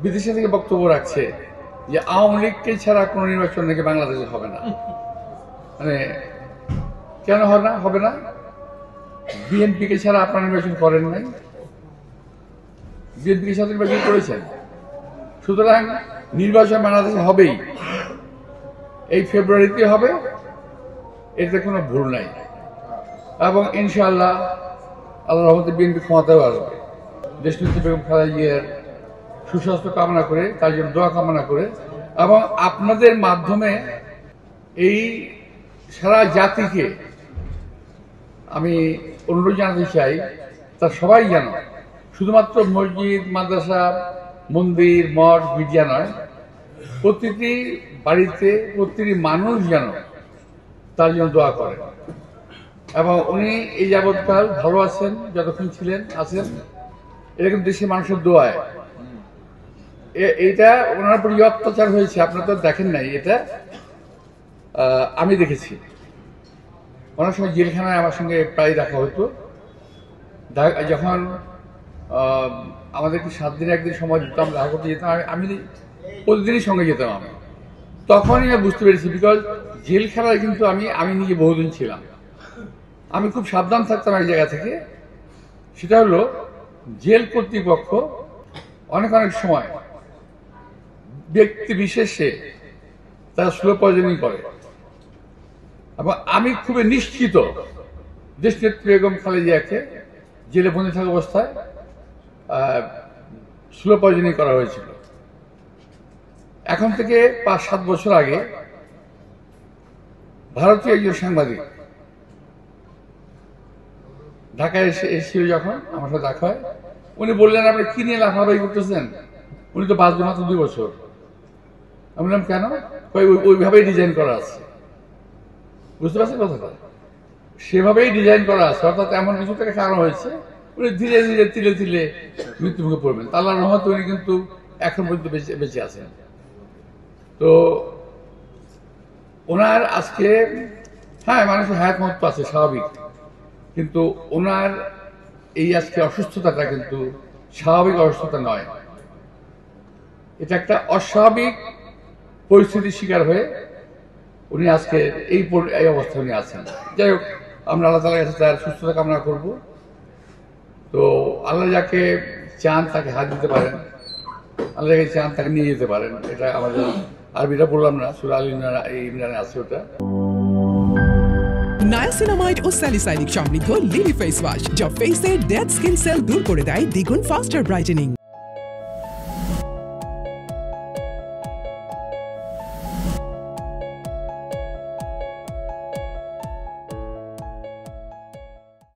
বিদেশে থেকে বক্তব্য রাখছে যে আওয়ামী লীগকে ছাড়া কোনো নির্বাচন নাকি বাংলাদেশে হবে না। মানে কেন হবে না? বিএনপিকে ছাড়া আপনারা নির্বাচন করেন নাই, বিএনপিকে সাথে নির্বাচন করেছেন। সুতরাং নির্বাচন বাংলাদেশে হবেই, এই ফেব্রুয়ারিতে হবে, এতে কোনো ভুল নাই। এবং ইনশাআল্লাহ আল্লাহর রহমতে বিএনপি ক্ষমতাও আসবে। দেশনেত্রী বেগম খালেদা জিয়ার সুস্বাস্থ্য কামনা করে, তার জন্য দোয়া কামনা করে, এবং আপনাদের মাধ্যমে এই সারা জাতিকে আমি অনুরোধ জানাতে চাই, তা সবাই যেন শুধুমাত্র মসজিদ, মাদ্রাসা, মন্দির, মঠ, গির্জা নয়, প্রতিটি বাড়িতে প্রতিটি মানুষ যেন তার জন্য দোয়া করেন। এবং উনি এই যাবৎকাল ভালো আছেন, যতক্ষণ ছিলেন আছেন, এটা কিন্তু দেশের মানুষের দোয়ায়। এইটা ওনার উপর অত্যাচার হয়েছে, আপনারা তো দেখেন নাই, এটা আমি দেখেছি। অনেক সময় জেলখানায় আমার সঙ্গে প্রায় দেখা হতো। যখন আমাদেরকে 7 দিন 1 দিন সময় দিতাম, দেখা করতে যেতাম, আমি প্রতিদিনই সঙ্গে যেতাম। আমি তখনই আমি বুঝতে পেরেছি, বিকজ জেলখানায় কিন্তু আমি নিজে বহুদিন ছিলাম। আমি খুব সাবধান থাকতাম এক জায়গা থেকে, সেটা হলো জেল কর্তৃপক্ষ অনেক সময় ব্যক্তি বিশেষে তারা স্লো পয়জনিং করে। এবং আমি খুবই নিশ্চিত দেশনেত্রী বেগম খালেদা জিয়াকে জেলে বন্দী থাকা অবস্থায় স্লো পয়জনিং করা হয়েছিল। এখন থেকে 5-7 বছর আগে ভারতীয় একজন সাংবাদিক ঢাকায় এসেছিল, যখন আমার সাথে দেখা হয়, উনি বললেন, আপনি কি নিয়ে লাফালাফি করতেছেন? উনি তো বাঁচবেন মাত্র 2 বছর। আমি বললাম, কেন? ওইভাবেই ডিজাইন করা আছে। বুঝতে পারছেন কথাটা? সেভাবেই ডিজাইন করা আছে, অর্থাৎ এমন কিছু থেকে কারণ হয়েছে উনি ধীরে ধীরে তিলে তিলে মৃত্যুমুখে পড়বেন। আল্লাহর রহমতে উনি কিন্তু এখন পর্যন্ত বেঁচে আছেন। তো ওনার আজকে, হ্যাঁ, মানুষের হায়াত মহত্ব আছে, স্বাভাবিক, কিন্তু ওনার এই আজকে অসুস্থতাটা কিন্তু স্বাভাবিক অসুস্থতা নয়। এটা একটা অস্বাভাবিক পরিস্থিতির শিকার হয়ে উনি আজকে এই অবস্থায় উনি আছেন। যাই হোক, আমরা আল্লাহ তাআলার কাছে তার সুস্থতা কামনা করব। তো আল্লাহ যাকে চান তাকে হাত দিতে পারেন, আল্লাহ যাকে চান তাকে নিয়ে যেতে পারেন। এটা আমাদের আরবিটা বললাম না, সূরা আল ইমরানে আছে ওটা। নায়াসিনামাইড ও স্যালিসাইলিক সমৃদ্ধ লিলি ফেস ওয়াশ, যা ফেসের ডেড স্কিন সেল দূর করে দেয় দ্বিগুণ ফাস্টার ব্রাইটেনিং।